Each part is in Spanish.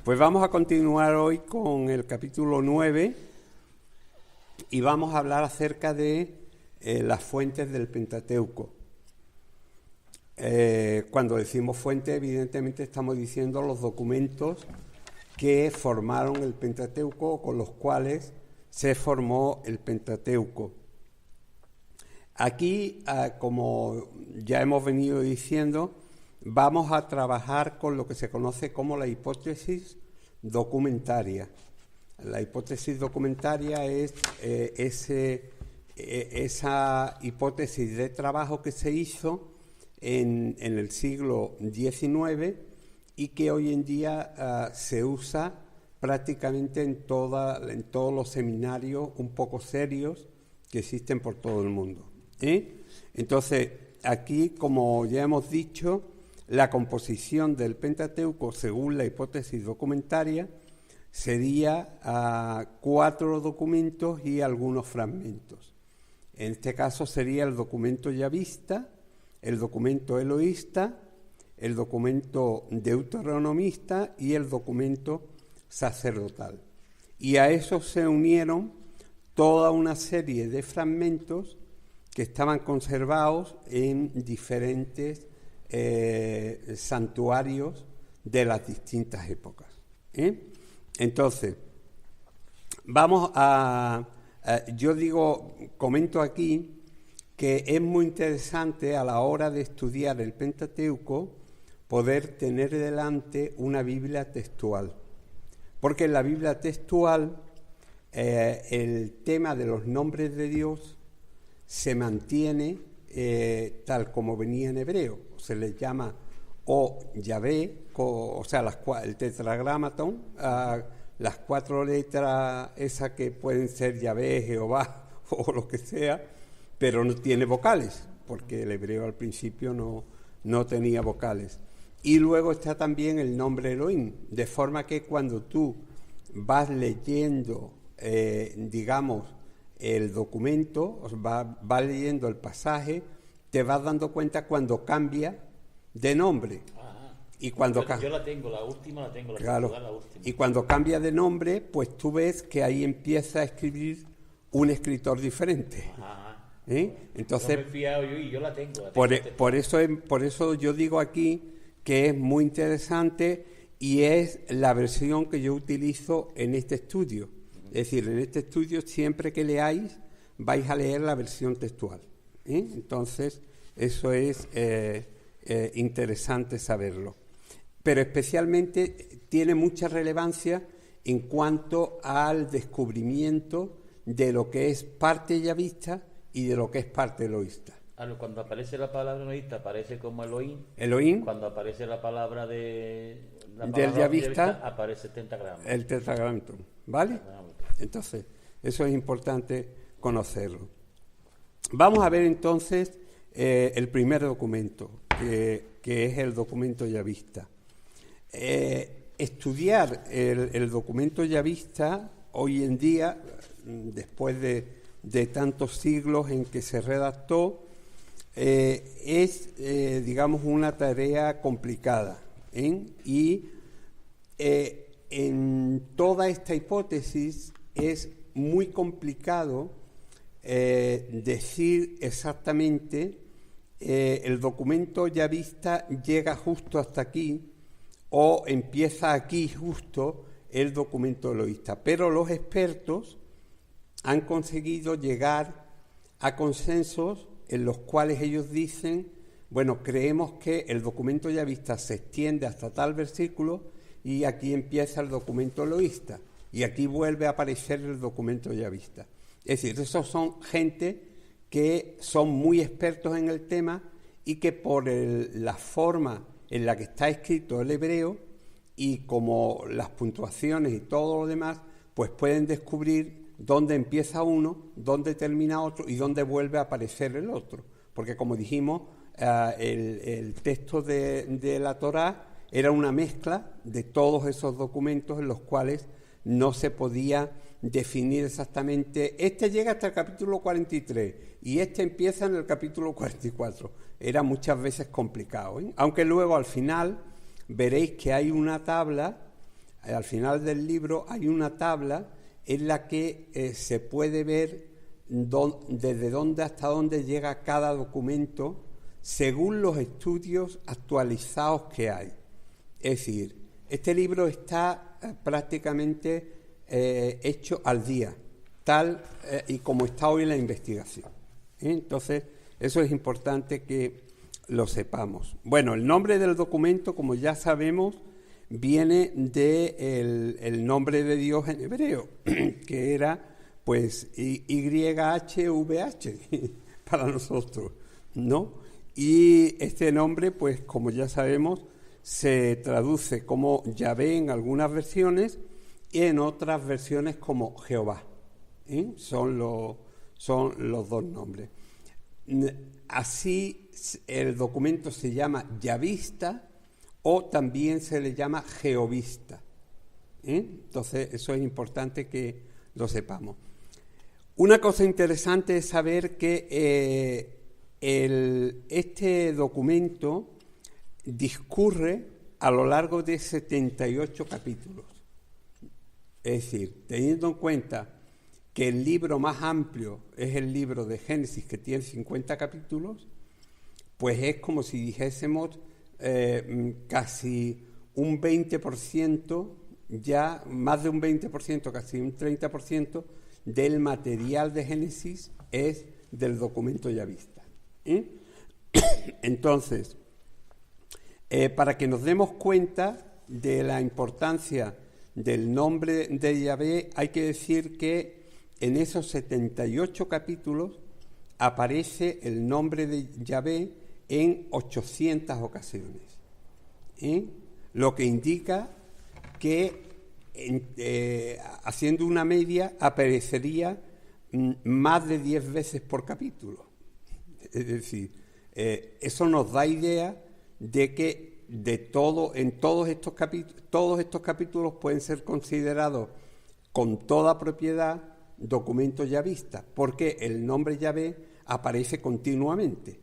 Pues vamos a continuar hoy con el capítulo 9 y vamos a hablar acerca de las fuentes del Pentateuco. Cuando decimos fuente, evidentemente estamos diciendo los documentos que formaron el Pentateuco, con los cuales se formó el Pentateuco. Aquí, como ya hemos venido diciendo, vamos a trabajar con lo que se conoce como la hipótesis documentaria. La hipótesis documentaria es esa hipótesis de trabajo que se hizo en el siglo XIX y que hoy en día se usa prácticamente en todos los seminarios un poco serios que existen por todo el mundo. Entonces, aquí, como ya hemos dicho, la composición del Pentateuco, según la hipótesis documentaria, sería 4 documentos y algunos fragmentos. En este caso sería el documento yavista, el documento eloísta, el documento deuteronomista y el documento sacerdotal. Y a eso se unieron toda una serie de fragmentos que estaban conservados en diferentes santuarios de las distintas épocas. Entonces, comento aquí que es muy interesante a la hora de estudiar el Pentateuco poder tener delante una Biblia textual, porque en la Biblia textual el tema de los nombres de Dios se mantiene tal como venía en hebreo. Se les llama o Yahvé, o sea, el tetragramaton, las 4 letras esas que pueden ser Yahvé, Jehová o lo que sea, pero no tiene vocales, porque el hebreo al principio no tenía vocales. Y luego está también el nombre Elohim, de forma que cuando tú vas leyendo, el documento, vas leyendo el pasaje, te vas dando cuenta cuando cambia de nombre. Ajá. Y cuando yo la tengo, la última la tengo, claro, la última. Y cuando cambia de nombre, pues tú ves que ahí empieza a escribir un escritor diferente. Ajá. Entonces, no me he fiado yo la tengo. Por eso yo digo aquí que es muy interesante y es la versión que yo utilizo en este estudio. Es decir, en este estudio siempre que leáis vais a leer la versión textual. Entonces, eso es interesante saberlo. Pero especialmente tiene mucha relevancia en cuanto al descubrimiento de lo que es parte yavista y de lo que es parte eloísta. Cuando aparece la palabra eloísta aparece como Elohim. Elohim. Cuando aparece la palabra del yavista aparece el tetragrama. El tetragramaton, ¿vale? Entonces, eso es importante conocerlo. Vamos a ver entonces el primer documento, que es el documento yavista. Estudiar el documento yavista hoy en día, después de tantos siglos en que se redactó, es, una tarea complicada. Y en toda esta hipótesis es muy complicado decir exactamente el documento yavista llega justo hasta aquí o empieza aquí justo el documento eloísta. Pero los expertos han conseguido llegar a consensos en los cuales ellos dicen, bueno, creemos que el documento yavista se extiende hasta tal versículo y aquí empieza el documento eloísta y aquí vuelve a aparecer el documento yavista. Es decir, esos son gente que son muy expertos en el tema y que por la forma en la que está escrito el hebreo y como las puntuaciones y todo lo demás, pues pueden descubrir dónde empieza uno, dónde termina otro y dónde vuelve a aparecer el otro. Porque como dijimos, el texto de la Torá era una mezcla de todos esos documentos en los cuales no se podía definir exactamente, este llega hasta el capítulo 43 y este empieza en el capítulo 44. Era muchas veces complicado, aunque luego al final veréis que hay una tabla al final del libro hay una tabla en la que se puede ver desde dónde hasta dónde llega cada documento según los estudios actualizados que hay. Es decir, este libro está prácticamente hecho al día, tal y como está hoy la investigación. Entonces, eso es importante que lo sepamos. Bueno, el nombre del documento, como ya sabemos, viene del nombre de Dios en hebreo, que era pues YHVH para nosotros, ¿no? Y este nombre, pues como ya sabemos, se traduce como Yahvé en algunas versiones y en otras versiones como Jehová. Son los dos nombres. Así el documento se llama Yahvista o también se le llama Jehovista. Entonces eso es importante que lo sepamos. Una cosa interesante es saber que este documento discurre a lo largo de 78 capítulos. Es decir, teniendo en cuenta que el libro más amplio es el libro de Génesis, que tiene 50 capítulos, pues es como si dijésemos casi un 20%, ya más de un 20%, casi un 30% del material de Génesis es del documento Yahvista. Entonces, para que nos demos cuenta de la importancia del nombre de Yahvé, hay que decir que en esos 78 capítulos aparece el nombre de Yahvé en 800 ocasiones, lo que indica que haciendo una media aparecería más de 10 veces por capítulo. Es decir, eso nos da idea de que todos estos capítulos pueden ser considerados con toda propiedad documentos yahvistas, porque el nombre Yahvé aparece continuamente.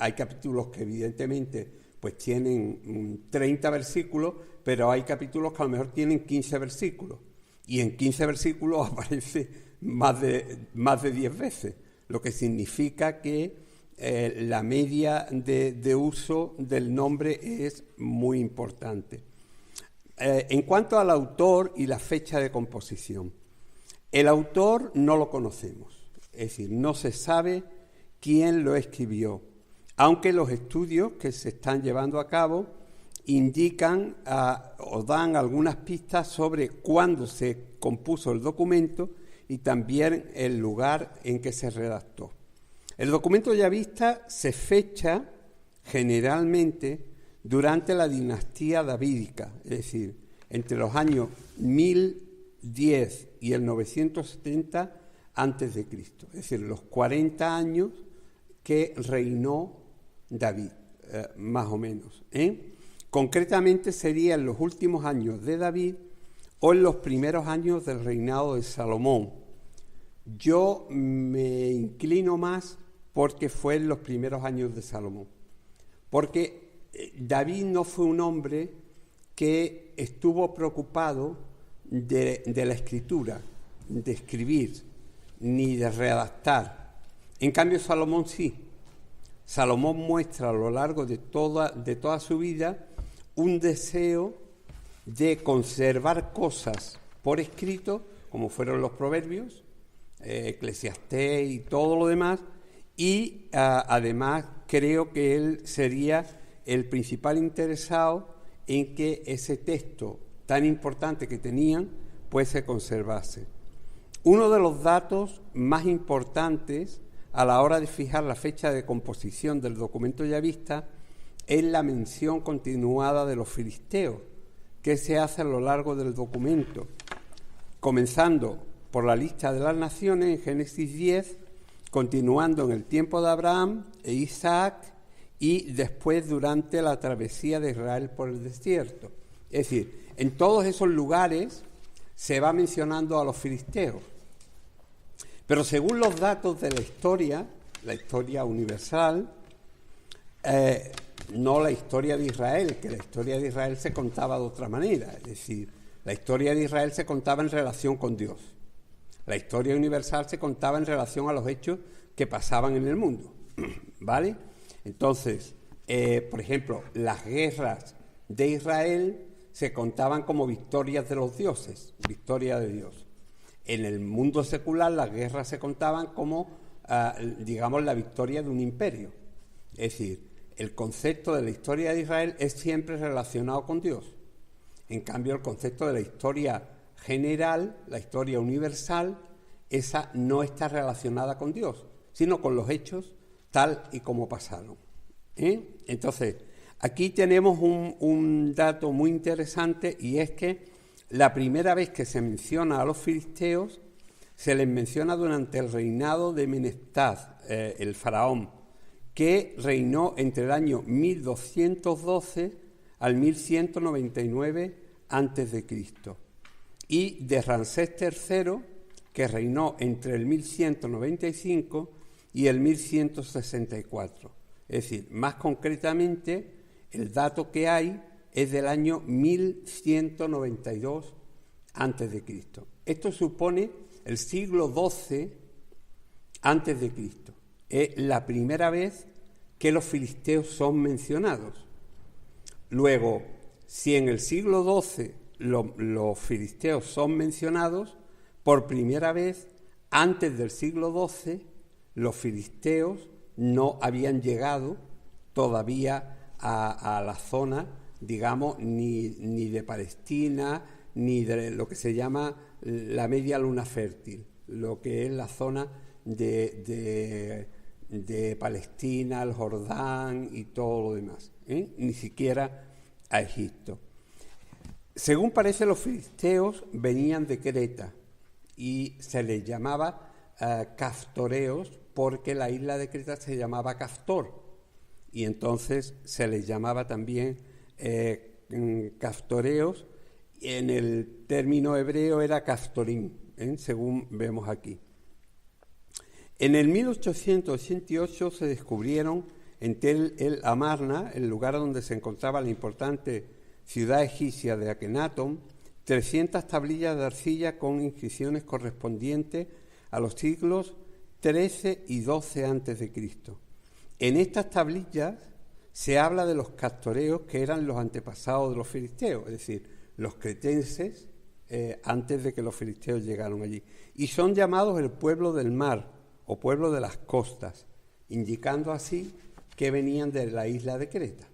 Hay capítulos que evidentemente pues tienen 30 versículos, pero hay capítulos que a lo mejor tienen 15 versículos, y en 15 versículos aparece más de 10 veces, lo que significa que la media de uso del nombre es muy importante. En cuanto al autor y la fecha de composición, el autor no lo conocemos, es decir, no se sabe quién lo escribió, aunque los estudios que se están llevando a cabo indican o dan algunas pistas sobre cuándo se compuso el documento y también el lugar en que se redactó. El documento yahvista se fecha generalmente durante la dinastía davídica, es decir, entre los años 1010 y el 970 antes de Cristo, es decir, los 40 años que reinó David, más o menos. Concretamente sería en los últimos años de David o en los primeros años del reinado de Salomón. Yo me inclino más porque fue en los primeros años de Salomón, porque David no fue un hombre que estuvo preocupado de la escritura, de escribir, ni de redactar. En cambio, Salomón sí. Salomón muestra a lo largo de toda su vida un deseo de conservar cosas por escrito, como fueron los proverbios, Eclesiastés y todo lo demás, y además creo que él sería el principal interesado en que ese texto tan importante que tenían pues se conservase. Uno de los datos más importantes a la hora de fijar la fecha de composición del documento yahvista es la mención continuada de los filisteos que se hace a lo largo del documento, comenzando por la lista de las naciones en Génesis 10, continuando en el tiempo de Abraham e Isaac y después durante la travesía de Israel por el desierto. Es decir, en todos esos lugares se va mencionando a los filisteos. Pero según los datos de la historia universal, no la historia de Israel, que la historia de Israel se contaba de otra manera. Es decir, la historia de Israel se contaba en relación con Dios. La historia universal se contaba en relación a los hechos que pasaban en el mundo. ¿Vale? Entonces, por ejemplo, las guerras de Israel se contaban como victorias de los dioses, victoria de Dios. En el mundo secular las guerras se contaban como, digamos, la victoria de un imperio. Es decir, el concepto de la historia de Israel es siempre relacionado con Dios. En cambio, el concepto de la historia general, la historia universal, esa no está relacionada con Dios, sino con los hechos tal y como pasaron. Entonces, aquí tenemos un dato muy interesante, y es que la primera vez que se menciona a los filisteos se les menciona durante el reinado de Menestad, el faraón, que reinó entre el año 1212 al 1199 a.C., y de Ramsés III, que reinó entre el 1195 y el 1164. Es decir, más concretamente, el dato que hay es del año 1192 a.C. Esto supone el siglo XII a.C. Es la primera vez que los filisteos son mencionados. Luego, si en el siglo XII los filisteos son mencionados, por primera vez, antes del siglo XII, los filisteos no habían llegado todavía a la zona, digamos, ni de Palestina, ni de lo que se llama la media luna fértil, lo que es la zona de Palestina, el Jordán y todo lo demás, ni siquiera a Egipto. Según parece, los filisteos venían de Creta y se les llamaba caftoreos, porque la isla de Creta se llamaba Caftor, y entonces se les llamaba también caftoreos. En el término hebreo era caftorim, según vemos aquí. En el 1888 se descubrieron en Tel el Amarna, el lugar donde se encontraba la importante ciudad egipcia de Akenatón, 300 tablillas de arcilla con inscripciones correspondientes a los siglos XIII y XII a.C. En estas tablillas se habla de los caftoreos, que eran los antepasados de los filisteos, es decir, los cretenses, antes de que los filisteos llegaron allí. Y son llamados el pueblo del mar o pueblo de las costas, indicando así que venían de la isla de Creta.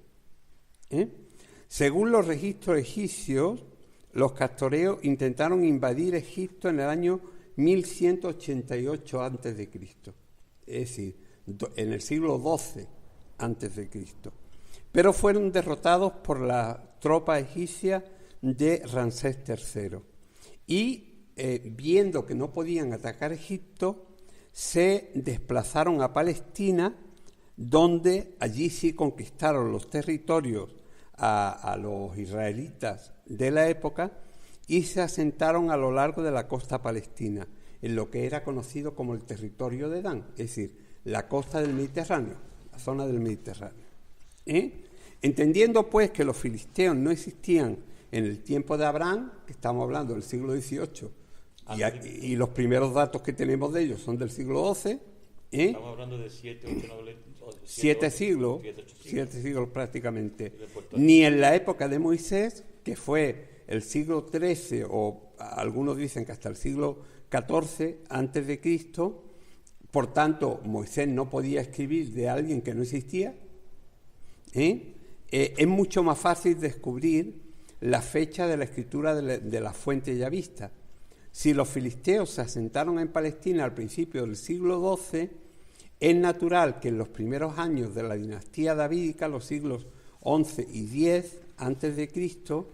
Según los registros egipcios, los caftoreos intentaron invadir Egipto en el año 1188 a.C., es decir, en el siglo XII a.C., pero fueron derrotados por la tropa egipcia de Ramsés III. Y viendo que no podían atacar Egipto, se desplazaron a Palestina, donde allí sí conquistaron los territorios a los israelitas de la época y se asentaron a lo largo de la costa palestina, en lo que era conocido como el territorio de Dan, es decir, la costa del Mediterráneo, la zona del Mediterráneo. Entendiendo pues que los filisteos no existían en el tiempo de Abraham, que estamos hablando del siglo XVIII, y los primeros datos que tenemos de ellos son del siglo XII. Estamos hablando de 7 siglos prácticamente. Ni en la época de Moisés, que fue el siglo XIII, o algunos dicen que hasta el siglo XIV antes de Cristo. Por tanto, Moisés no podía escribir de alguien que no existía. Es mucho más fácil descubrir la fecha de la escritura de la fuente ya vista. Si los filisteos se asentaron en Palestina al principio del siglo XII, es natural que en los primeros años de la dinastía davídica, los siglos XI y X antes de Cristo,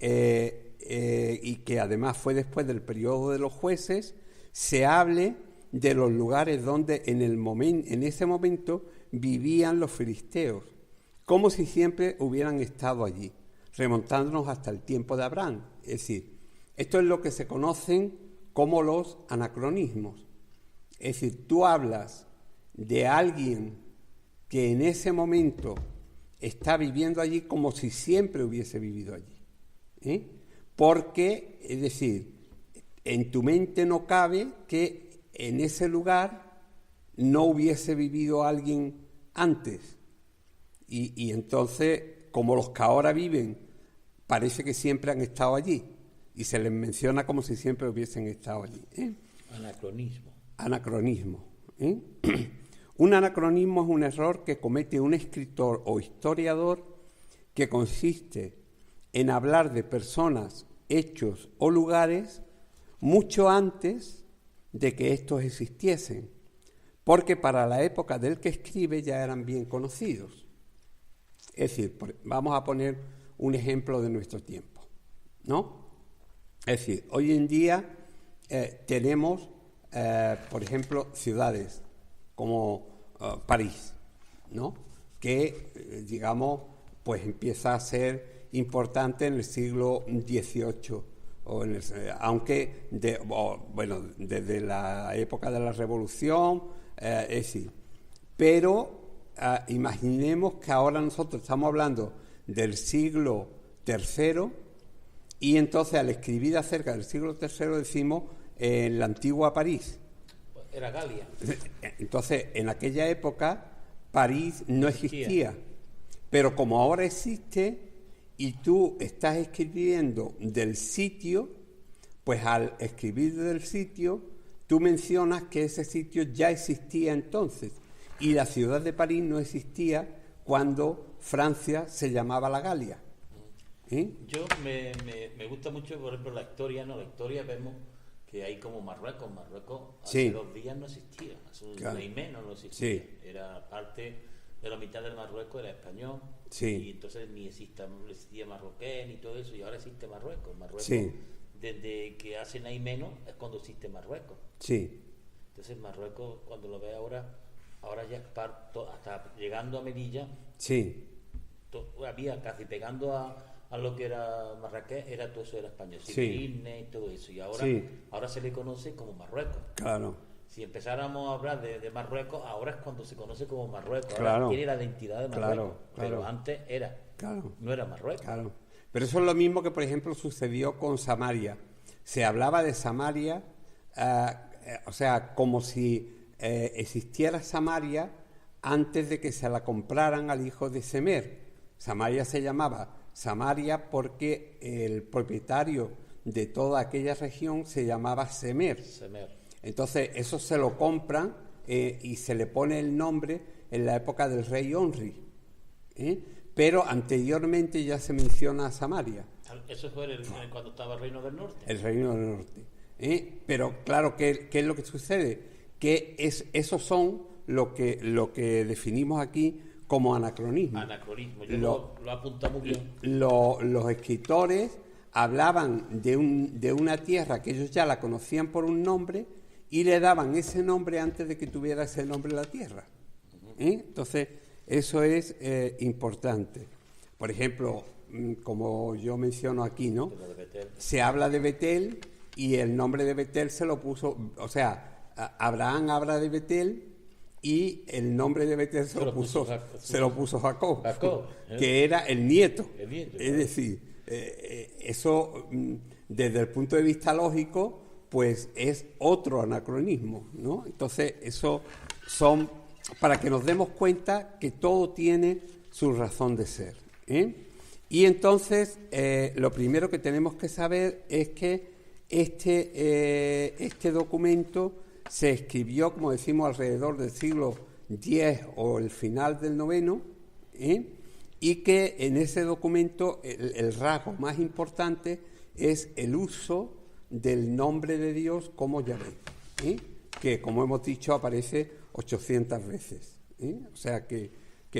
y que además fue después del periodo de los jueces, se hable de los lugares donde en ese momento vivían los filisteos, como si siempre hubieran estado allí, remontándonos hasta el tiempo de Abraham. Es decir, esto es lo que se conocen como los anacronismos. Es decir, tú hablas de alguien que en ese momento está viviendo allí como si siempre hubiese vivido allí. Porque, es decir, en tu mente no cabe que en ese lugar no hubiese vivido alguien antes. Y entonces, como los que ahora viven, parece que siempre han estado allí. Y se les menciona como si siempre hubiesen estado allí. Anacronismo. Anacronismo. Un anacronismo es un error que comete un escritor o historiador que consiste en hablar de personas, hechos o lugares mucho antes de que estos existiesen, porque para la época del que escribe ya eran bien conocidos. Es decir, vamos a poner un ejemplo de nuestro tiempo, ¿no? Es decir, hoy en día tenemos, por ejemplo, ciudades como París, ¿no? Que, digamos, pues empieza a ser importante en el siglo XVIII, aunque, desde la época de la Revolución, es decir, pero imaginemos que ahora nosotros estamos hablando del siglo III y entonces al escribir acerca del siglo III decimos en la antigua París. Era Galia. Entonces, en aquella época París no existía, pero como ahora existe y tú estás escribiendo del sitio, pues al escribir del sitio tú mencionas que ese sitio ya existía entonces y la ciudad de París no existía cuando Francia se llamaba la Galia. Yo me gusta mucho, por ejemplo, la historia, ¿no? La historia vemos que hay como Marruecos. Marruecos hace 2 días no existía, hace un mes y menos no existía. Sí. Era parte de la mitad del Marruecos, era español. Sí. Y entonces ni existía marroqués ni todo eso, y ahora existe Marruecos. Marruecos, sí. Desde que hace nada y menos es cuando existe Marruecos. Sí. Entonces Marruecos, cuando lo ve ahora ya es hasta llegando a Melilla, sí. Había casi pegando a lo que era Marrakech, todo eso era español, Sí. y todo eso, y ahora se le conoce como Marruecos. Claro. Si empezáramos a hablar de Marruecos, ahora es cuando se conoce como Marruecos, Claro. ahora tiene la identidad de Marruecos, Claro. pero antes no era Marruecos. Claro. Pero eso es lo mismo que, por ejemplo, sucedió con Samaria. Se hablaba de Samaria, o sea, como si existiera Samaria antes de que se la compraran al hijo de Semer. Samaria se llamaba Samaria porque el propietario de toda aquella región se llamaba Semer. Entonces, eso se lo compran y se le pone el nombre en la época del rey Onri. Pero anteriormente ya se menciona a Samaria. Eso fue cuando estaba el Reino del Norte. El Reino del Norte. Pero claro, ¿qué es lo que sucede? Que esos son lo que definimos aquí como anacronismo. Anacronismo, yo lo apunto muy bien. Los escritores hablaban de una tierra que ellos ya la conocían por un nombre y le daban ese nombre antes de que tuviera ese nombre la tierra. Entonces, eso es importante. Por ejemplo, como yo menciono aquí, ¿no? Se habla de Betel y el nombre de Betel se lo puso, o sea, Abraham habla de Betel y el nombre de Betel se lo puso Jacob, que era el nieto. Es decir, eso desde el punto de vista lógico, pues es otro anacronismo, ¿no? Entonces, eso son para que nos demos cuenta que todo tiene su razón de ser. Y entonces, lo primero que tenemos que saber es que este documento se escribió, como decimos, alrededor del siglo X o el final del IX, y que en ese documento el rasgo más importante es el uso del nombre de Dios como Yahvé, que, como hemos dicho, aparece 800 veces. O sea que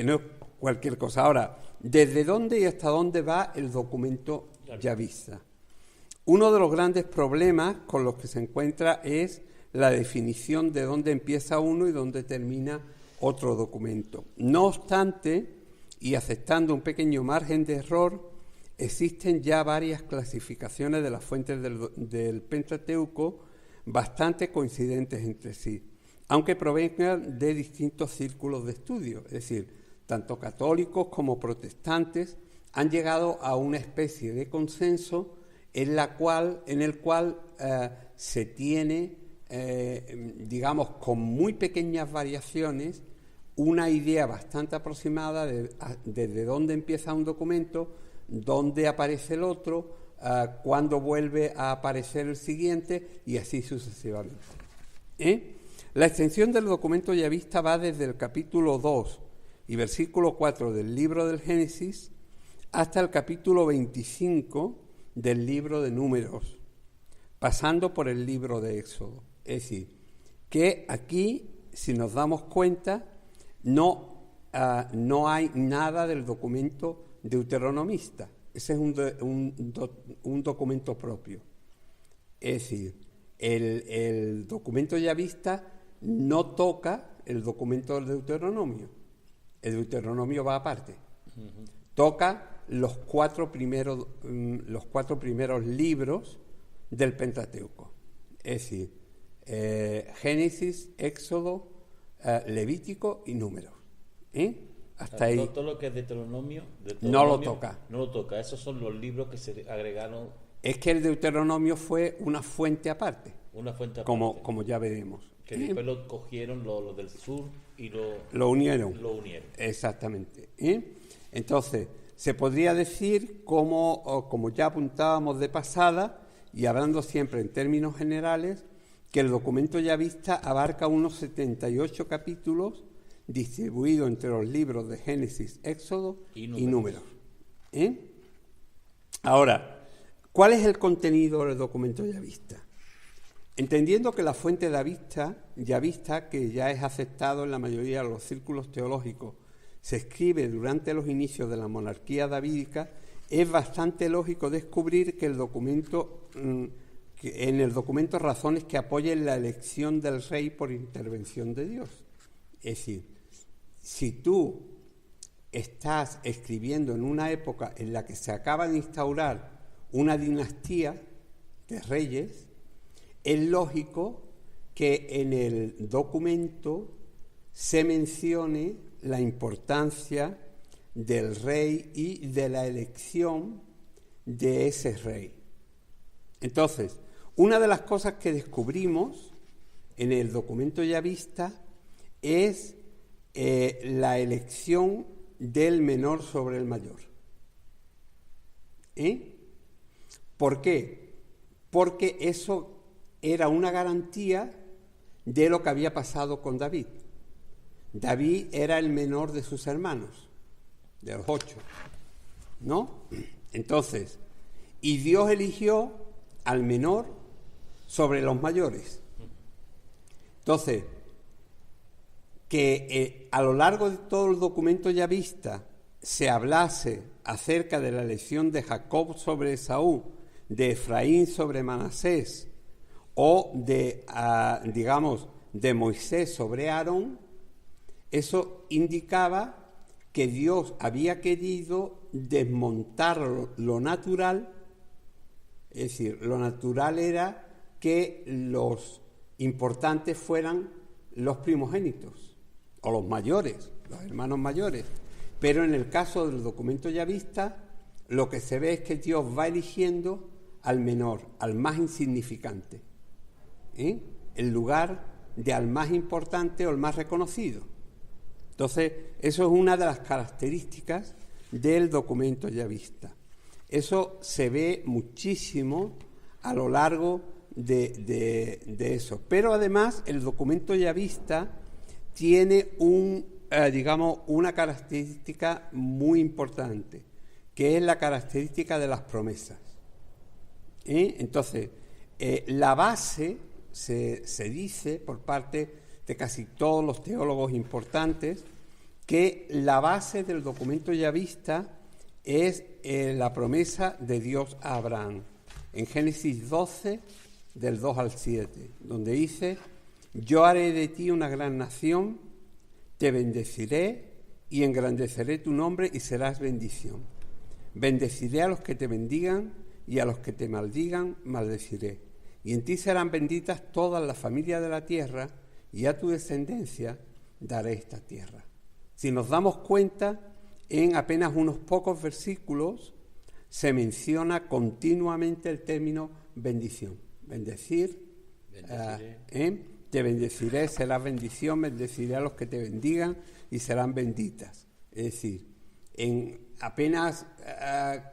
no es cualquier cosa. Ahora, ¿desde dónde y hasta dónde va el documento yavista? Uno de los grandes problemas con los que se encuentra es la definición de dónde empieza uno y dónde termina otro documento. No obstante, y aceptando un pequeño margen de error, existen ya varias clasificaciones de las fuentes del Pentateuco bastante coincidentes entre sí, aunque provengan de distintos círculos de estudio, es decir, tanto católicos como protestantes, han llegado a una especie de consenso en el cual se tiene, digamos, con muy pequeñas variaciones, una idea bastante aproximada desde dónde empieza un documento, dónde aparece el otro, cuándo vuelve a aparecer el siguiente y así sucesivamente. La extensión del documento yavista va desde el capítulo 2 y versículo 4 del libro del Génesis hasta el capítulo 25 del libro de Números, pasando por el libro de Éxodo. Es decir, que aquí, si nos damos cuenta, no hay nada del documento deuteronomista. Ese es un documento propio. Es decir, el documento yavista no toca el documento del Deuteronomio. El Deuteronomio va aparte. Uh-huh. Toca los cuatro primeros libros del Pentateuco. Es decir, Génesis, Éxodo, Levítico y Números. Hasta ahí. Todo lo que es Deuteronomio no lo toca. No lo toca. Esos son los libros que se agregaron. Es que el Deuteronomio fue una fuente aparte. Una fuente aparte. Como ya veremos. Que después lo cogieron los del sur y lo unieron. Lo unieron. Exactamente. Entonces, se podría decir, como ya apuntábamos de pasada, y hablando siempre en términos generales, que el documento yavista abarca unos 78 capítulos distribuidos entre los libros de Génesis, Éxodo y Números. Ahora, ¿cuál es el contenido del documento yavista? Entendiendo que la fuente yavista, que ya es aceptado en la mayoría de los círculos teológicos, se escribe durante los inicios de la monarquía davídica, es bastante lógico descubrir que en el documento razones que apoyen la elección del rey por intervención de Dios. Es decir, si tú estás escribiendo en una época en la que se acaba de instaurar una dinastía de reyes, es lógico que en el documento se mencione la importancia del rey y de la elección de ese rey. Entonces, una de las cosas que descubrimos en el documento yavista es la elección del menor sobre el mayor. ¿Por qué? Porque eso era una garantía de lo que había pasado con David. David era el menor de sus hermanos, de los 8, ¿no? Entonces, y Dios eligió al menor sobre los mayores. Entonces, que a lo largo de todo el documento yavista se hablase acerca de la elección de Jacob sobre Esaú, de Efraín sobre Manasés, o de Moisés sobre Aarón, eso indicaba que Dios había querido desmontar lo natural, es decir, lo natural era que los importantes fueran los primogénitos, o los mayores, los hermanos mayores. Pero en el caso del documento yavista, lo que se ve es que Dios va eligiendo al menor, al más insignificante, en lugar de al más importante o el más reconocido. Entonces, eso es una de las características del documento yavista. Eso se ve muchísimo a lo largo de eso. Pero además, el documento yavista tiene una característica muy importante, que es la característica de las promesas. Entonces, la base, se dice por parte de casi todos los teólogos importantes, que la base del documento yavista es la promesa de Dios a Abraham, en Génesis 12, del 2 al 7, donde dice: yo haré de ti una gran nación, te bendeciré y engrandeceré tu nombre y serás bendición. Bendeciré a los que te bendigan y a los que te maldigan, maldeciré. Y en ti serán benditas todas las familias de la tierra, y a tu descendencia daré esta tierra. Si nos damos cuenta, en apenas unos pocos versículos se menciona continuamente el término bendición. Bendecir, te bendeciré, serás bendición, bendeciré a los que te bendigan y serán benditas. Es decir, en apenas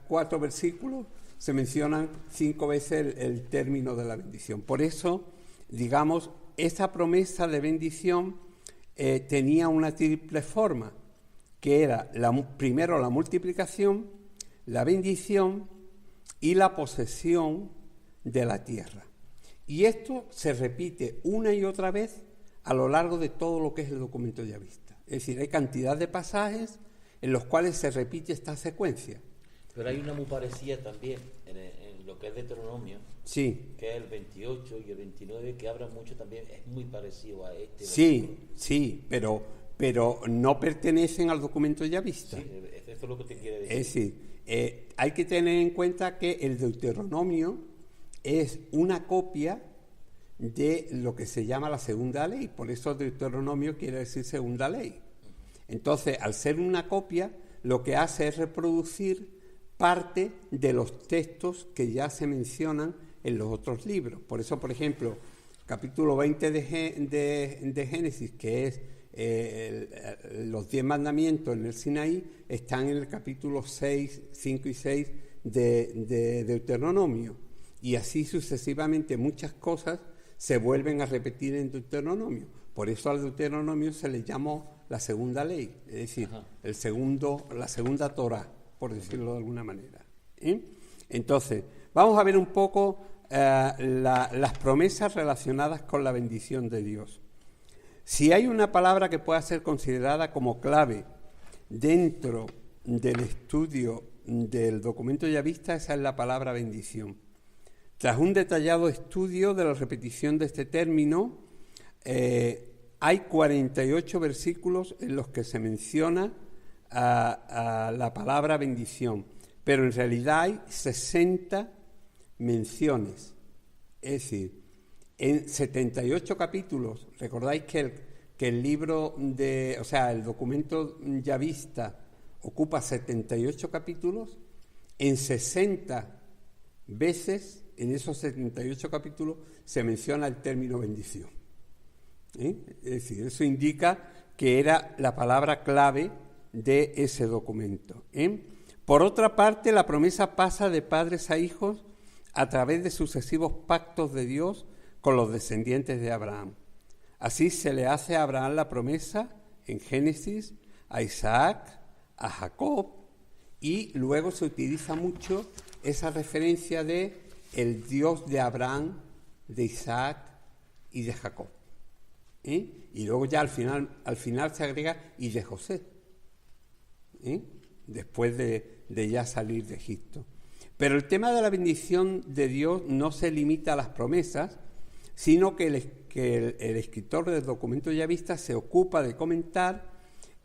4 versículos se mencionan 5 veces el término de la bendición. Por eso, digamos, esa promesa de bendición tenía una triple forma, que era primero la multiplicación, la bendición y la posesión de la tierra. Y esto se repite una y otra vez a lo largo de todo lo que es el documento Yavista. Es decir, hay cantidad de pasajes en los cuales se repite esta secuencia. Pero hay una muy parecida también en lo que es Deuteronomio, sí, que es el 28 y el 29, que hablan mucho también, es muy parecido a este. Sí, pero no pertenecen al documento Yavista. Sí, eso es lo que te quiere decir. Es decir, hay que tener en cuenta que el Deuteronomio es una copia de lo que se llama la segunda ley, por eso Deuteronomio quiere decir segunda ley. Entonces, al ser una copia, lo que hace es reproducir parte de los textos que ya se mencionan en los otros libros. Por eso, por ejemplo, capítulo 20 de Génesis, que es los 10 mandamientos en el Sinaí, están en el capítulo 6, 5 y 6 de Deuteronomio. Y así sucesivamente muchas cosas se vuelven a repetir en Deuteronomio. Por eso al Deuteronomio se le llamó la segunda ley, es decir, la segunda Torá, por decirlo de alguna manera. Entonces, vamos a ver un poco las promesas relacionadas con la bendición de Dios. Si hay una palabra que pueda ser considerada como clave dentro del estudio del documento Yavista, esa es la palabra bendición. Tras un detallado estudio de la repetición de este término, hay 48 versículos en los que se menciona a la palabra bendición, pero en realidad hay 60 menciones. Es decir, en 78 capítulos, recordáis que el libro el documento Yavista ocupa 78 capítulos, en 60 veces, en esos 78 capítulos, se menciona el término bendición. Es decir, eso indica que era la palabra clave de ese documento. Por otra parte, la promesa pasa de padres a hijos a través de sucesivos pactos de Dios con los descendientes de Abraham. Así se le hace a Abraham la promesa en Génesis, a Isaac, a Jacob, y luego se utiliza mucho esa referencia de el Dios de Abraham, de Isaac y de Jacob. Y luego ya al final se agrega y de José, después de ya salir de Egipto. Pero el tema de la bendición de Dios no se limita a las promesas, sino que el escritor del documento Yavista se ocupa de comentar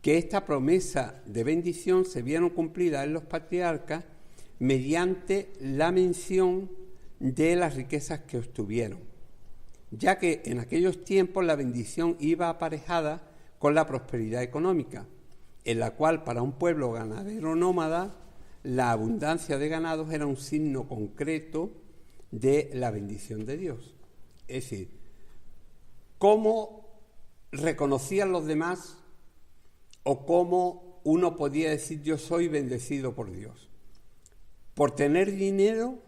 que esta promesa de bendición se vieron cumplida en los patriarcas mediante la mención de las riquezas que obtuvieron, ya que en aquellos tiempos la bendición iba aparejada con la prosperidad económica, en la cual para un pueblo ganadero nómada la abundancia de ganados era un signo concreto de la bendición de Dios. Es decir, ¿cómo reconocían los demás o cómo uno podía decir yo soy bendecido por Dios? ¿Por tener dinero?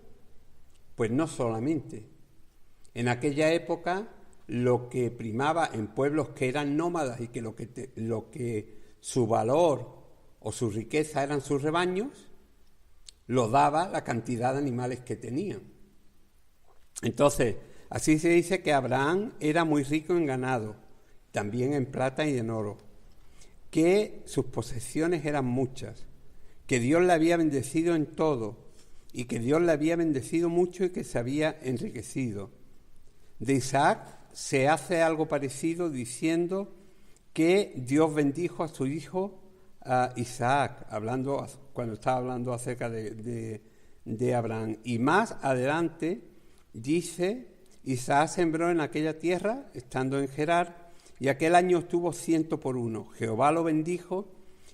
Pues no solamente. En aquella época lo que primaba en pueblos que eran nómadas y que lo que su valor o su riqueza eran sus rebaños, lo daba la cantidad de animales que tenían. Entonces, así se dice que Abraham era muy rico en ganado, también en plata y en oro, que sus posesiones eran muchas, que Dios le había bendecido en todo y que Dios le había bendecido mucho y que se había enriquecido. De Isaac se hace algo parecido diciendo que Dios bendijo a su hijo Isaac, cuando estaba hablando acerca de Abraham. Y más adelante dice, Isaac sembró en aquella tierra, estando en Gerar, y aquel año estuvo 100 por 1. Jehová lo bendijo,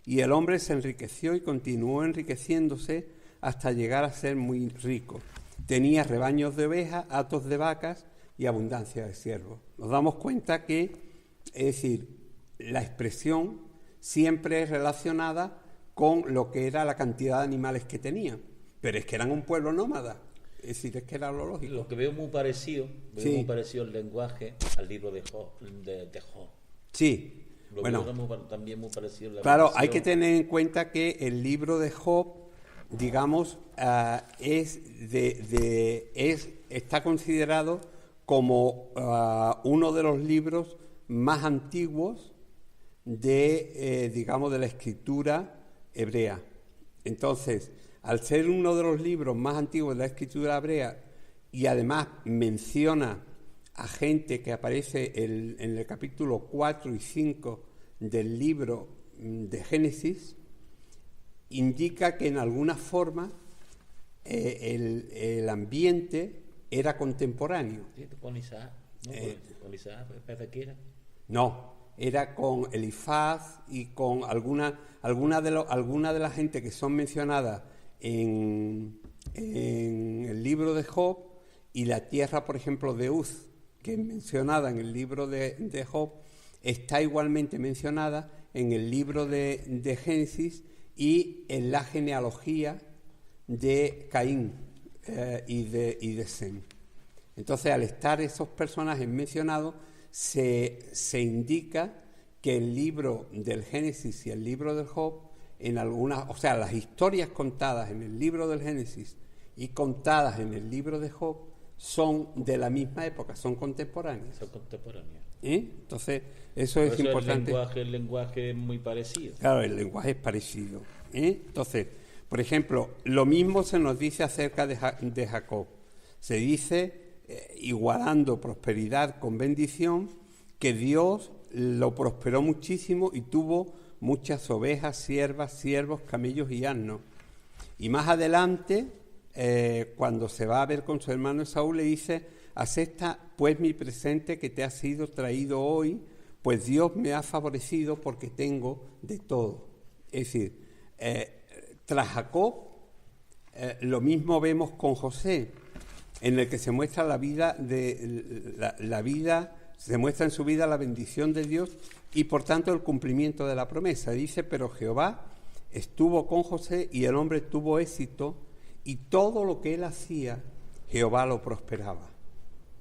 y el hombre se enriqueció y continuó enriqueciéndose hasta llegar a ser muy rico. Tenía rebaños de ovejas, hatos de vacas y abundancia de siervos. Nos damos cuenta que, es decir, la expresión siempre es relacionada con lo que era la cantidad de animales que tenían. Pero es que eran un pueblo nómada. Es decir, es que era lo lógico. Lo que veo muy parecido, el lenguaje al libro de Job. Sí. Lo bueno, veo también muy parecido. Claro, hay que tener en cuenta que el libro de Job, digamos, está considerado como uno de los libros más antiguos digamos, de la escritura hebrea. Entonces, al ser uno de los libros más antiguos de la escritura hebrea y además menciona a gente que aparece en el capítulo 4 y 5 del libro de Génesis, indica que en alguna forma el ambiente era contemporáneo. ¿Con Isaac? ¿No? ¿Con Isaac? No, era con Elifaz y con alguna de la gente que son mencionadas en el libro de Job, y la tierra, por ejemplo, de Uz, que es mencionada en el libro de Job, está igualmente mencionada en el libro de Génesis y en la genealogía de Caín y de Sem. Entonces, al estar esos personajes mencionados, se indica que el libro del Génesis y el libro del Job, las historias contadas en el libro del Génesis y contadas en el libro de Job son de la misma época, son contemporáneas. Entonces, eso es importante. El lenguaje es muy parecido. Claro, el lenguaje es parecido. Entonces, por ejemplo, lo mismo se nos dice acerca de Jacob. Se dice, igualando prosperidad con bendición, que Dios lo prosperó muchísimo y tuvo muchas ovejas, siervos, camellos y asnos. Y más adelante, cuando se va a ver con su hermano Esaú, le dice: acepta pues mi presente que te ha sido traído hoy, pues Dios me ha favorecido porque tengo de todo. Es decir, tras Jacob, lo mismo vemos con José, en el que se muestra la vida se muestra en su vida la bendición de Dios y por tanto el cumplimiento de la promesa. Dice: pero Jehová estuvo con José y el hombre tuvo éxito, y todo lo que él hacía, Jehová lo prosperaba.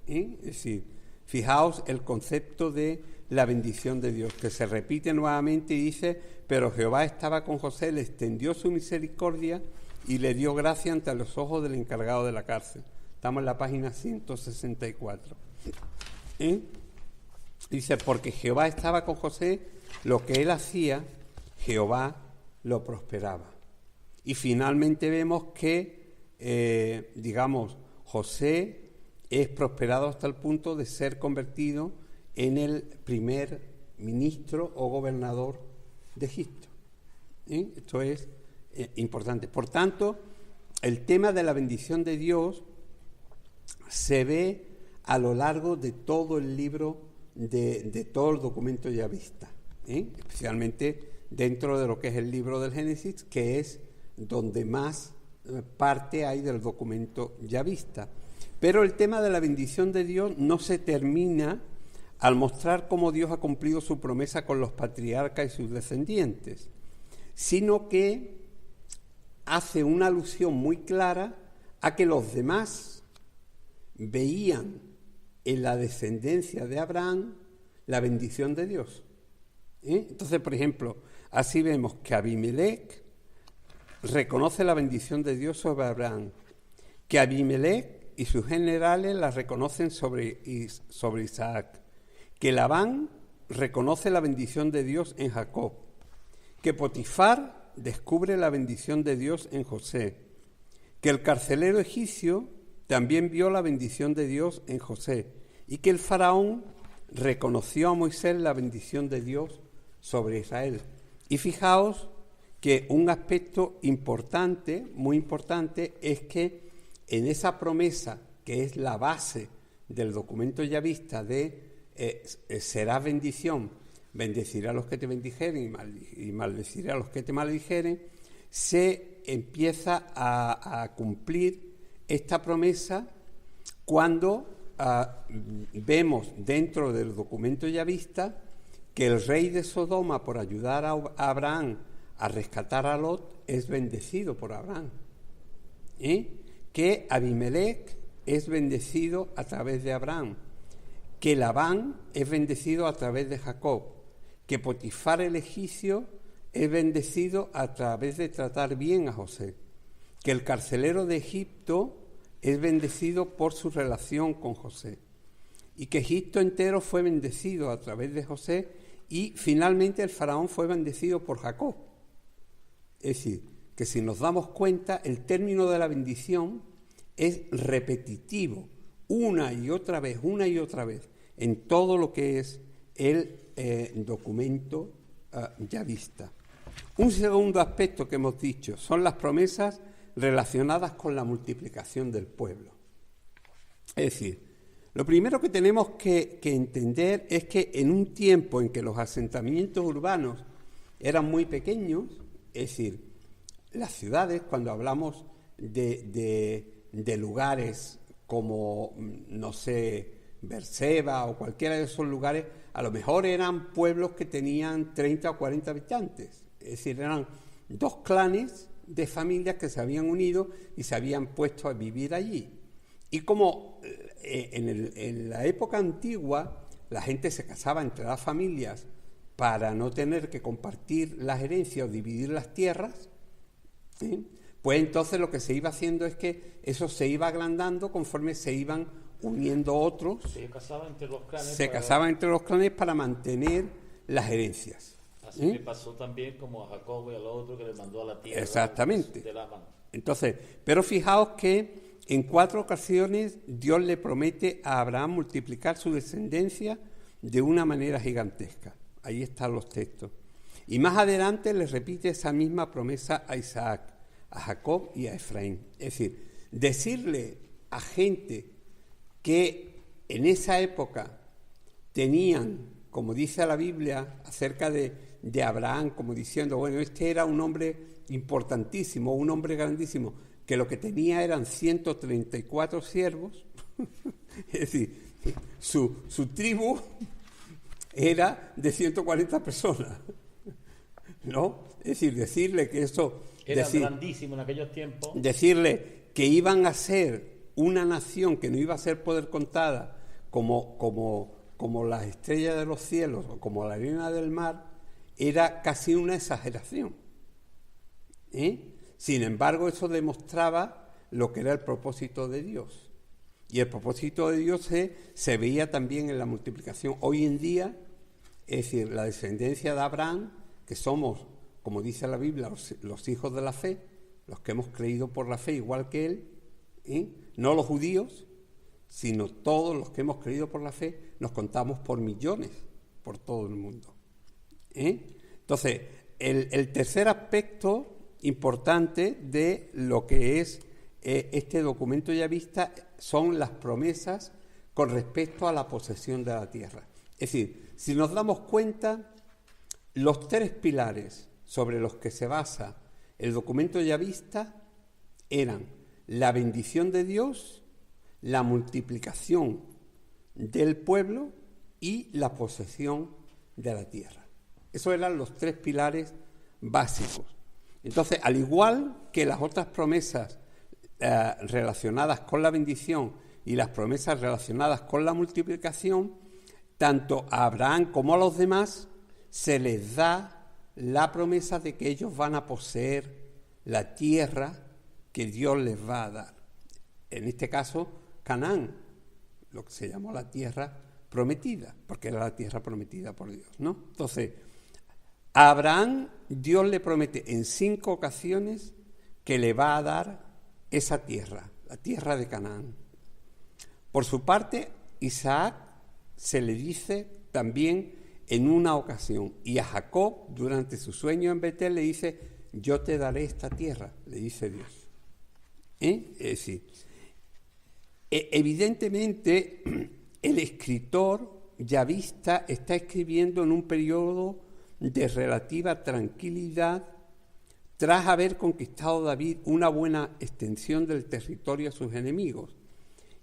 Es decir, fijaos el concepto de la bendición de Dios, que se repite nuevamente y dice: pero Jehová estaba con José, le extendió su misericordia y le dio gracia ante los ojos del encargado de la cárcel. Estamos en la página 164. Dice: porque Jehová estaba con José, lo que él hacía, Jehová lo prosperaba. Y finalmente vemos que, José es prosperado hasta el punto de ser convertido en el primer ministro o gobernador de Egipto. Esto es importante. Por tanto, el tema de la bendición de Dios se ve a lo largo de todo el libro, de todo el documento yavista, especialmente dentro de lo que es el libro del Génesis, que es donde más parte hay del documento yavista. Pero el tema de la bendición de Dios no se termina al mostrar cómo Dios ha cumplido su promesa con los patriarcas y sus descendientes, sino que hace una alusión muy clara a que los demás veían en la descendencia de Abraham la bendición de Dios. Entonces, por ejemplo, así vemos que Abimelech reconoce la bendición de Dios sobre Abraham, que Abimelech y sus generales la reconocen sobre Isaac, que Labán reconoce la bendición de Dios en Jacob, que Potifar descubre la bendición de Dios en José, que el carcelero egipcio también vio la bendición de Dios en José, y que el faraón reconoció a Moisés la bendición de Dios sobre Israel. Y fijaos que un aspecto importante, muy importante, es que en esa promesa, que es la base del documento yavista de serás bendición, bendeciré a los que te bendijeren y maldeciré a los que te maldijeren, se empieza a cumplir esta promesa cuando vemos dentro del documento yavista que el rey de Sodoma, por ayudar a Abraham a rescatar a Lot, es bendecido por Abraham. Que Abimelech es bendecido a través de Abraham, que Labán es bendecido a través de Jacob, que Potifar el egipcio es bendecido a través de tratar bien a José, que el carcelero de Egipto es bendecido por su relación con José, y que Egipto entero fue bendecido a través de José, y finalmente el faraón fue bendecido por Jacob. Es decir, que si nos damos cuenta, el término de la bendición es repetitivo, una y otra vez, en todo lo que es el documento yavista. Un segundo aspecto que hemos dicho son las promesas relacionadas con la multiplicación del pueblo. Es decir, lo primero que tenemos que entender es que en un tiempo en que los asentamientos urbanos eran muy pequeños, es decir, las ciudades, cuando hablamos de lugares como, no sé, Berseba o cualquiera de esos lugares, a lo mejor eran pueblos que tenían 30 o 40 habitantes. Es decir, eran dos clanes de familias que se habían unido y se habían puesto a vivir allí. Y como en la época antigua la gente se casaba entre las familias para no tener que compartir las herencias o dividir las tierras, pues entonces lo que se iba haciendo es que eso se iba agrandando conforme se iban uniendo otros. Se casaban entre los clanes para mantener las herencias. Así le pasó también como a Jacob y al otro que le mandó a la tierra. Exactamente. De Labán. Entonces, pero fijaos que en 4 ocasiones Dios le promete a Abraham multiplicar su descendencia de una manera gigantesca. Ahí están los textos. Y más adelante le repite esa misma promesa a Isaac, a Jacob y a Efraín. Es decir, decirle a gente que en esa época tenían, como dice la Biblia acerca de Abraham, como diciendo, bueno, este era un hombre importantísimo, un hombre grandísimo, que lo que tenía eran 134 siervos, es decir, su tribu era de 140 personas, ¿no? Es decir, decirle que eso... Era grandísimo en aquellos tiempos. Decirle que iban a ser una nación que no iba a ser poder contada como las estrellas de los cielos o como la arena del mar, era casi una exageración. Sin embargo, eso demostraba lo que era el propósito de Dios. Y el propósito de Dios se veía también en la multiplicación. Hoy en día, es decir, la descendencia de Abraham, que somos, como dice la Biblia, los hijos de la fe, los que hemos creído por la fe igual que él, no los judíos, sino todos los que hemos creído por la fe, nos contamos por millones por todo el mundo. Entonces, el tercer aspecto importante de lo que es este documento yavista son las promesas con respecto a la posesión de la tierra. Es decir, si nos damos cuenta, los 3 pilares sobre los que se basa el documento yavista eran la bendición de Dios, la multiplicación del pueblo y la posesión de la tierra. Esos eran los 3 pilares básicos. Entonces, al igual que las otras promesas relacionadas con la bendición y las promesas relacionadas con la multiplicación, tanto a Abraham como a los demás se les da la promesa de que ellos van a poseer la tierra que Dios les va a dar. En este caso, Canaán, lo que se llamó la tierra prometida, porque era la tierra prometida por Dios, ¿no? Entonces, a Abraham Dios le promete en 5 ocasiones que le va a dar esa tierra, la tierra de Canaán. Por su parte, Isaac se le dice también en una ocasión, y a Jacob durante su sueño en Betel le dice, yo te daré esta tierra, le dice Dios. Es decir, evidentemente el escritor yavista está escribiendo en un periodo de relativa tranquilidad tras haber conquistado David una buena extensión del territorio a sus enemigos,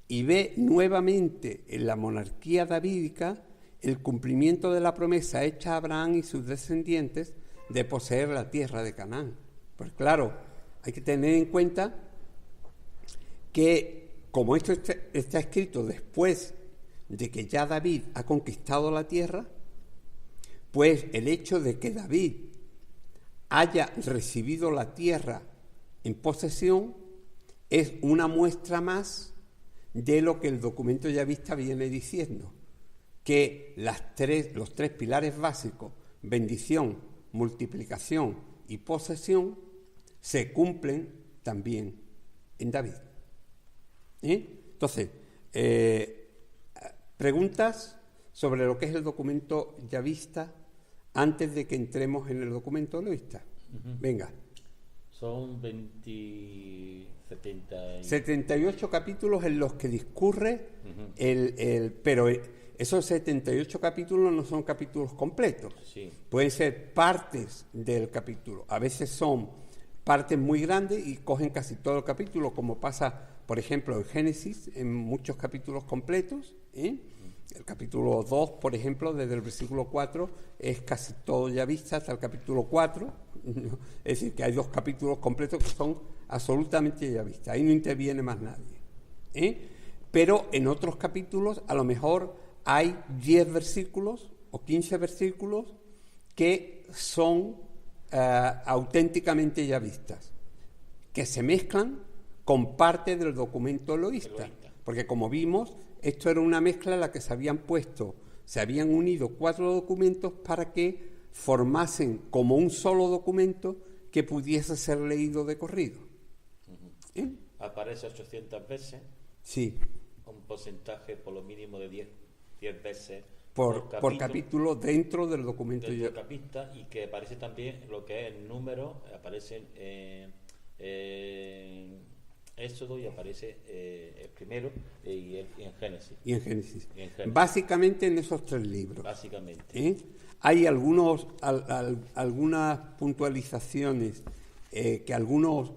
y ve nuevamente en la monarquía davídica el cumplimiento de la promesa hecha a Abraham y sus descendientes de poseer la tierra de Canaán. Pues claro, hay que tener en cuenta que como esto está escrito después de que ya David ha conquistado la tierra, pues el hecho de que David haya recibido la tierra en posesión es una muestra más de lo que el documento yavista viene diciendo, que los tres pilares básicos, bendición, multiplicación y posesión, se cumplen también en David. Entonces, preguntas sobre lo que es el documento yavista antes de que entremos en el documento eloísta. Venga. Son 78 capítulos en los que discurre pero esos 78 capítulos no son capítulos completos. Sí. Pueden ser partes del capítulo. A veces son partes muy grandes y cogen casi todo el capítulo, como pasa, por ejemplo, en Génesis, en muchos capítulos completos. El capítulo 2, por ejemplo, desde el versículo 4, es casi todo yavista hasta el capítulo 4. Es decir, que hay 2 capítulos completos que son absolutamente yavistas. Ahí no interviene más nadie. Pero en otros capítulos, a lo mejor hay 10 versículos o 15 versículos que son auténticamente yavistas, que se mezclan con parte del documento eloísta. Porque como vimos, esto era una mezcla en la que se habían unido 4 documentos para que formasen como un solo documento que pudiese ser leído de corrido. Aparece 800 veces. Sí. Un porcentaje por lo mínimo de 10 veces por capítulo dentro del documento yavista, y que aparece también lo que es el número, aparece Éxodo y aparece el primero y en Génesis. Y en Génesis. Básicamente en esos 3 libros. Básicamente. Hay algunas puntualizaciones que algunos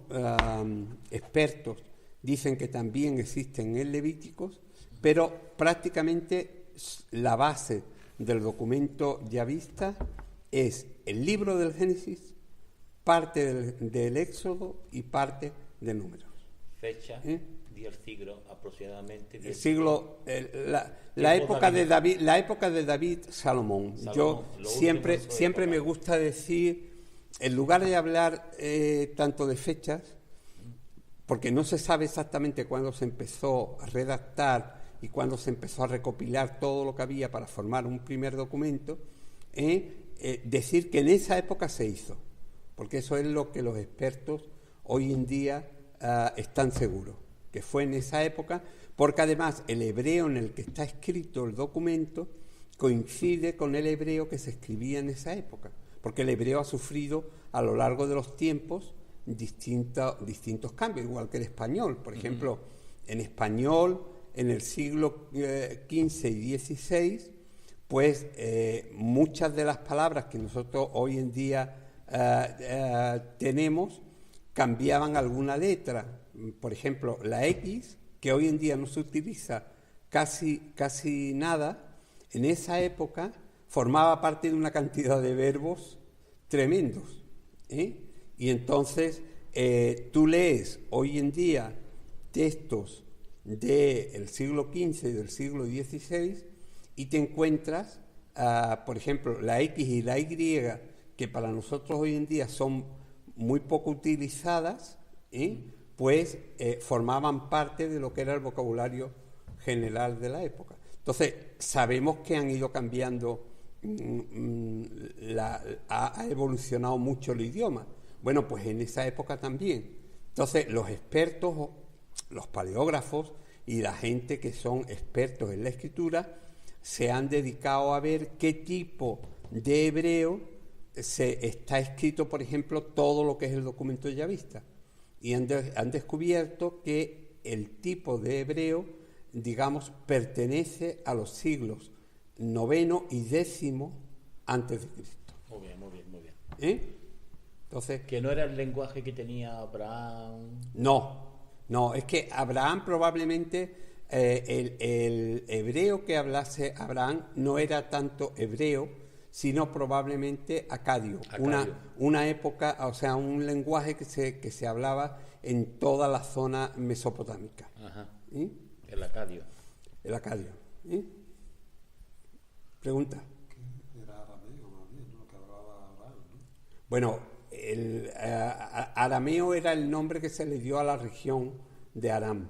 expertos dicen que también existen en Levíticos, pero prácticamente la base del documento yavista es el libro del Génesis, parte del Éxodo y parte de Números. Fecha, día el siglo aproximadamente. El siglo, la época de David, Salomón. Yo siempre me gusta decir, en lugar de hablar tanto de fechas, porque no se sabe exactamente cuándo se empezó a redactar y cuándo se empezó a recopilar todo lo que había para formar un primer documento, decir que en esa época se hizo, porque eso es lo que los expertos hoy en día están seguros, que fue en esa época, porque además el hebreo en el que está escrito el documento coincide con el hebreo que se escribía en esa época, porque el hebreo ha sufrido a lo largo de los tiempos distintos cambios, igual que el español. Por ejemplo, en español, en el siglo XV y XVI, pues muchas de las palabras que nosotros hoy en día tenemos cambiaban alguna letra. Por ejemplo, la X, que hoy en día no se utiliza casi nada, en esa época formaba parte de una cantidad de verbos tremendos. Y entonces tú lees hoy en día textos del siglo XV y del siglo XVI y te encuentras, por ejemplo, la X y la Y, que para nosotros hoy en día son muy poco utilizadas, pues formaban parte de lo que era el vocabulario general de la época. Entonces, sabemos que han ido cambiando, ha evolucionado mucho el idioma. Bueno, pues en esa época también. Entonces, los expertos, los paleógrafos y la gente que son expertos en la escritura se han dedicado a ver qué tipo de hebreo está escrito, por ejemplo, todo lo que es el documento yavista. Y han descubierto que el tipo de hebreo, digamos, pertenece a los siglos noveno y décimo antes de Cristo. Muy bien, muy bien, muy bien. Entonces, que no era el lenguaje que tenía Abraham. No, es que Abraham probablemente, el hebreo que hablase Abraham no era tanto hebreo, sino probablemente acadio. Una época, o sea, un lenguaje que se hablaba en toda la zona mesopotámica. Ajá. El acadio. El acadio. Pregunta. Era arameo, más bien, ¿no? Que hablaba Abraham, ¿no? Bueno, el arameo era el nombre que se le dio a la región de Aram.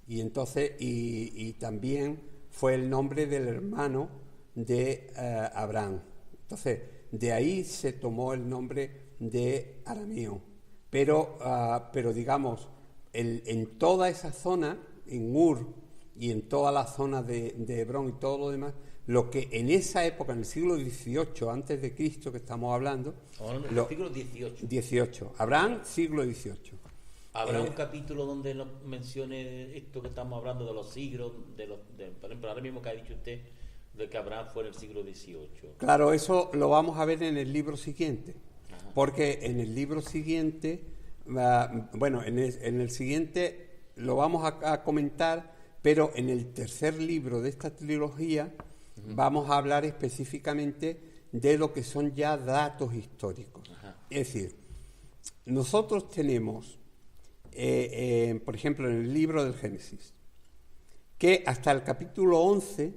Y entonces, y también fue el nombre del hermano de Abraham. Entonces, de ahí se tomó el nombre de arameo. Pero digamos, en toda esa zona, en Ur y en toda la zona de Hebrón y todo lo demás, lo que en esa época, en el siglo XVIII, antes de Cristo, que estamos hablando... Hablando del siglo XVIII. XVIII. Abraham, siglo XVIII. ¿Habrá un capítulo donde nos mencione esto que estamos hablando de los siglos, por ejemplo, ahora mismo que ha dicho usted, de que Abraham fue en el siglo XVIII? Claro, eso lo vamos a ver en el libro siguiente. Ajá. Porque en el libro siguiente, en el siguiente lo vamos a comentar, pero en el tercer libro de esta trilogía vamos a hablar específicamente de lo que son ya datos históricos. Ajá. Es decir, nosotros tenemos, por ejemplo, en el libro del Génesis, que hasta el capítulo 11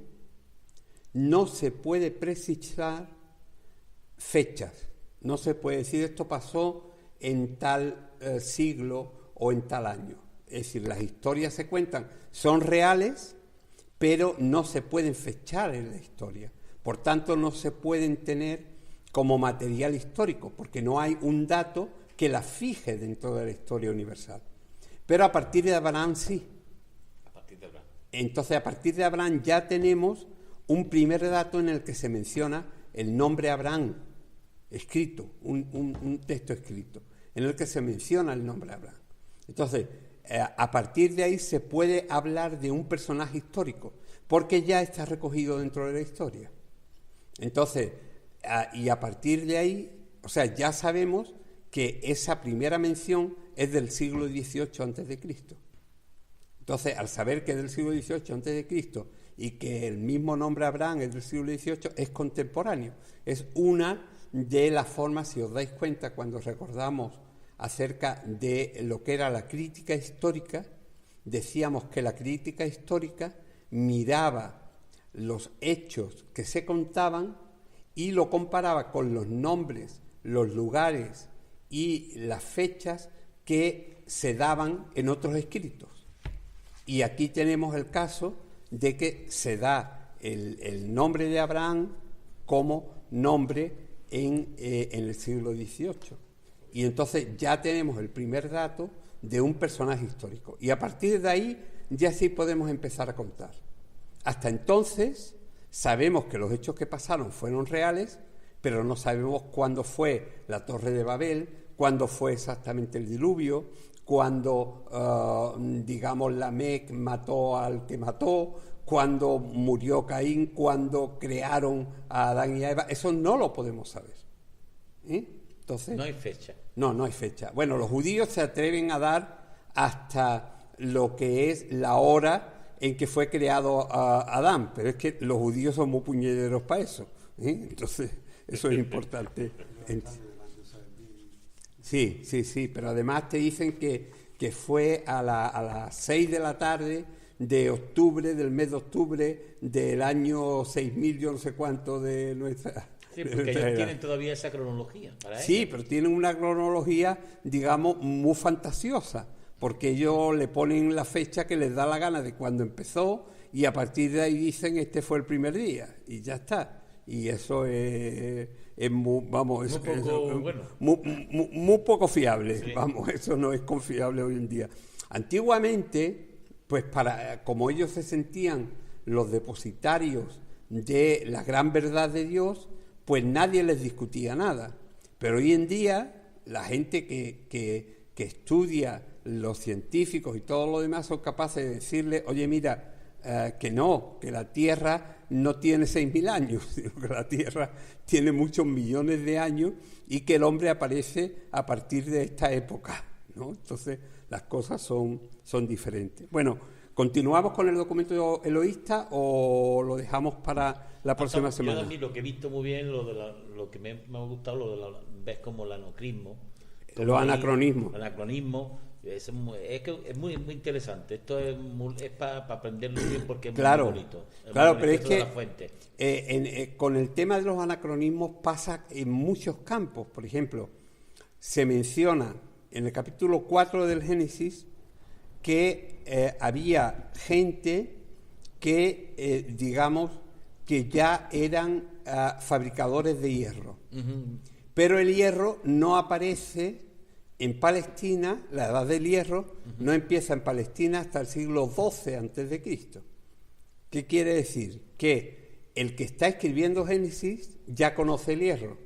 no se puede precisar fechas. No se puede decir esto pasó en tal siglo o en tal año. Es decir, las historias se cuentan, son reales, pero no se pueden fechar en la historia. Por tanto, no se pueden tener como material histórico, porque no hay un dato que la fije dentro de la historia universal. Pero a partir de Abraham sí. A partir de Abraham. Entonces, a partir de Abraham ya tenemos un primer dato en el que se menciona el nombre Abraham, escrito, un texto escrito, en el que se menciona el nombre Abraham. Entonces, a partir de ahí se puede hablar de un personaje histórico, porque ya está recogido dentro de la historia. Entonces, y a partir de ahí, o sea, ya sabemos que esa primera mención es del siglo XVIII antes de Cristo. Entonces, al saber que es del siglo XVIII antes de Cristo y que el mismo nombre Abraham es del siglo XVIII, es contemporáneo. Es una de las formas, si os dais cuenta, cuando recordamos acerca de lo que era la crítica histórica, decíamos que la crítica histórica miraba los hechos que se contaban y lo comparaba con los nombres, los lugares y las fechas que se daban en otros escritos. Y aquí tenemos el caso de que se da el nombre de Abraham como nombre en el siglo XVIII. Y entonces ya tenemos el primer dato de un personaje histórico. Y a partir de ahí ya sí podemos empezar a contar. Hasta entonces sabemos que los hechos que pasaron fueron reales, pero no sabemos cuándo fue la Torre de Babel, cuándo fue exactamente el diluvio, cuándo, Lamec mató al que mató, cuándo murió Caín, cuándo crearon a Adán y a Eva. Eso no lo podemos saber. Entonces, no hay fecha. No hay fecha. Bueno, los judíos se atreven a dar hasta lo que es la hora en que fue creado Adán, pero es que los judíos son muy puñederos para eso. Entonces, eso es importante. Sí, pero además te dicen que fue a las 6 de la tarde de octubre, del mes de octubre, del año 6000, yo no sé cuánto de nuestra... Sí, porque ellos tienen todavía esa cronología para ellos. Sí, pero tienen una cronología, digamos, muy fantasiosa, porque ellos le ponen la fecha que les da la gana de cuando empezó y a partir de ahí dicen este fue el primer día y ya está. Y eso es muy, muy poco fiable, sí. Vamos, eso no es confiable hoy en día. Antiguamente, pues como ellos se sentían los depositarios de la gran verdad de Dios, pues nadie les discutía nada. Pero hoy en día, la gente que estudia, los científicos y todo lo demás, son capaces de decirle, oye, mira, que la Tierra no tiene 6.000 años, sino que la Tierra tiene muchos millones de años y que el hombre aparece a partir de esta época, ¿no? Entonces las cosas son diferentes. Bueno, ¿continuamos con el documento eloísta o lo dejamos para la próxima semana? Yo a mí lo que he visto muy bien, lo que me ha gustado, ves como el anacronismo. Los anacronismos. Es muy interesante. Esto es para aprenderlo bien porque es claro, muy bonito. Claro, pero es que con el tema de los anacronismos pasa en muchos campos. Por ejemplo, se menciona en el capítulo 4 del Génesis que había gente que, digamos, que ya eran fabricadores de hierro. Uh-huh. Pero el hierro no aparece en Palestina, la edad del hierro no empieza en Palestina hasta el siglo XII a.C. ¿Qué quiere decir? Que el que está escribiendo Génesis ya conoce el hierro.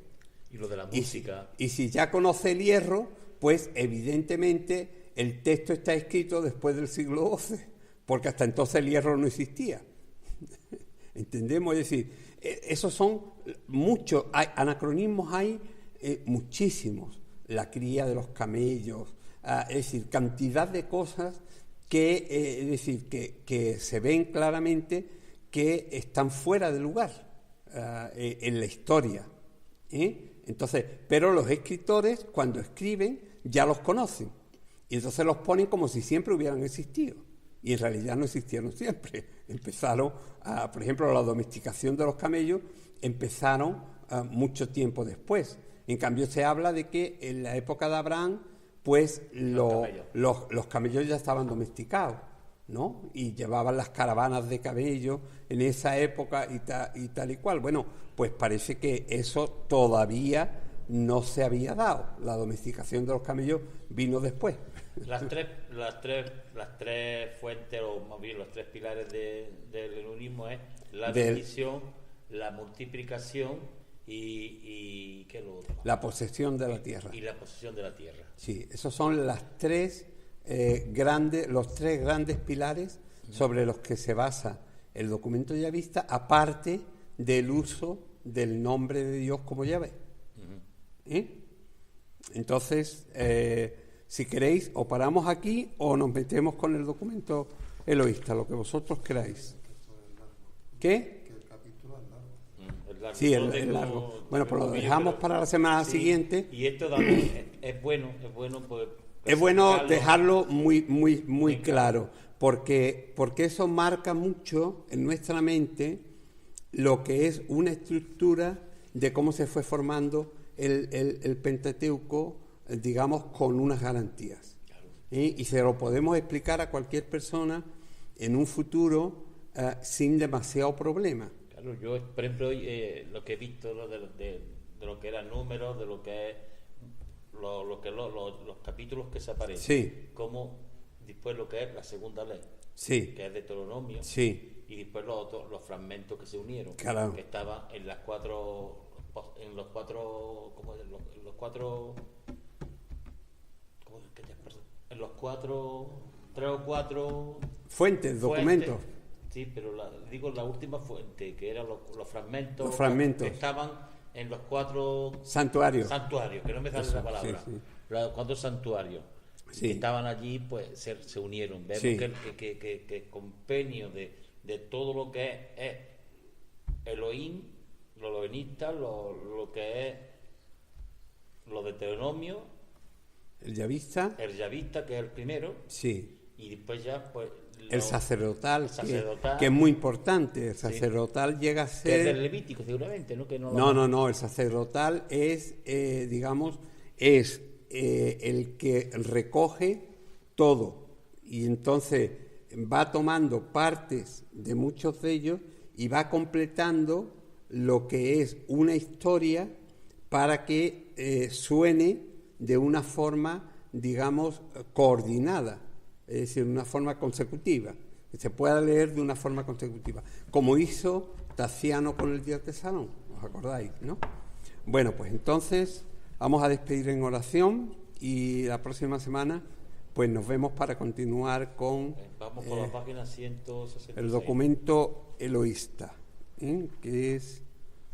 Y lo de la música. Y si ya conoce el hierro, pues evidentemente el texto está escrito después del siglo XII, porque hasta entonces el hierro no existía. ¿Entendemos? Es decir, esos son muchos, anacronismos hay muchísimos. La cría de los camellos, es decir, cantidad de cosas que se ven claramente que están fuera de lugar en la historia. Entonces, pero los escritores cuando escriben ya los conocen y entonces los ponen como si siempre hubieran existido y en realidad no existieron siempre. Empezaron, por ejemplo, la domesticación de los camellos empezaron mucho tiempo después. En cambio, se habla de que en la época de Abraham, pues los camellos ya estaban domesticados, ¿no? Y llevaban las caravanas de camellos en esa época y tal y cual. Bueno, pues parece que eso todavía no se había dado. La domesticación de los camellos vino después. Las tres fuentes, o más bien los tres pilares del hedonismo es la bendición, la multiplicación y ¿qué es lo otro? La posesión de la tierra. Y la posesión de la tierra. Sí, esos son los tres grandes pilares sobre los que se basa el documento yavista, aparte del uso del nombre de Dios como Yahvé. Entonces, si queréis, o paramos aquí o nos metemos con el documento eloísta, lo que vosotros queráis. ¿Qué? Sí, el largo. Bueno, pues lo dejamos para la semana siguiente. Y esto también es bueno pues, es bueno dejarlo muy claro, porque eso marca mucho en nuestra mente lo que es una estructura de cómo se fue formando el Pentateuco, digamos, con unas garantías. Claro. Y se lo podemos explicar a cualquier persona en un futuro sin demasiado problema. Claro, yo, por ejemplo, lo que he visto de lo que eran números, de lo que es los capítulos que se aparecen, sí. Como después lo que es la segunda ley, sí. que es Deuteronomio, sí. Y después los fragmentos que se unieron, claro. Que estaban en los cuatro tres o cuatro fuentes, documentos. Sí, pero digo la última fuente, que eran los fragmentos. Los fragmentos. Que estaban en los 4 santuarios, que no me sale la palabra. Sí, sí. Los 4 santuarios. Sí. Que estaban allí, pues se unieron. Vemos sí. que el compendio de todo lo que es Elohim, los elohinistas, lo que es lo de Deuteronomio. El yavista, que es el primero. Sí. Y después ya, pues. El sacerdotal. Que es muy importante. El sacerdotal sí. Llega a ser. Que es del Levítico, seguramente, ¿no? Que no. El sacerdotal es, es el que recoge todo. Y entonces va tomando partes de muchos de ellos y va completando lo que es una historia para que suene de una forma, digamos, coordinada. Es decir, una forma consecutiva, que se pueda leer de una forma consecutiva, como hizo Taciano con el Diatesalón, ¿os acordáis, no? Bueno, pues entonces vamos a despedir en oración y la próxima semana pues nos vemos para continuar con Vamos por la página 166. el documento eloísta, que es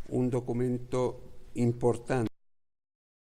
un documento importante.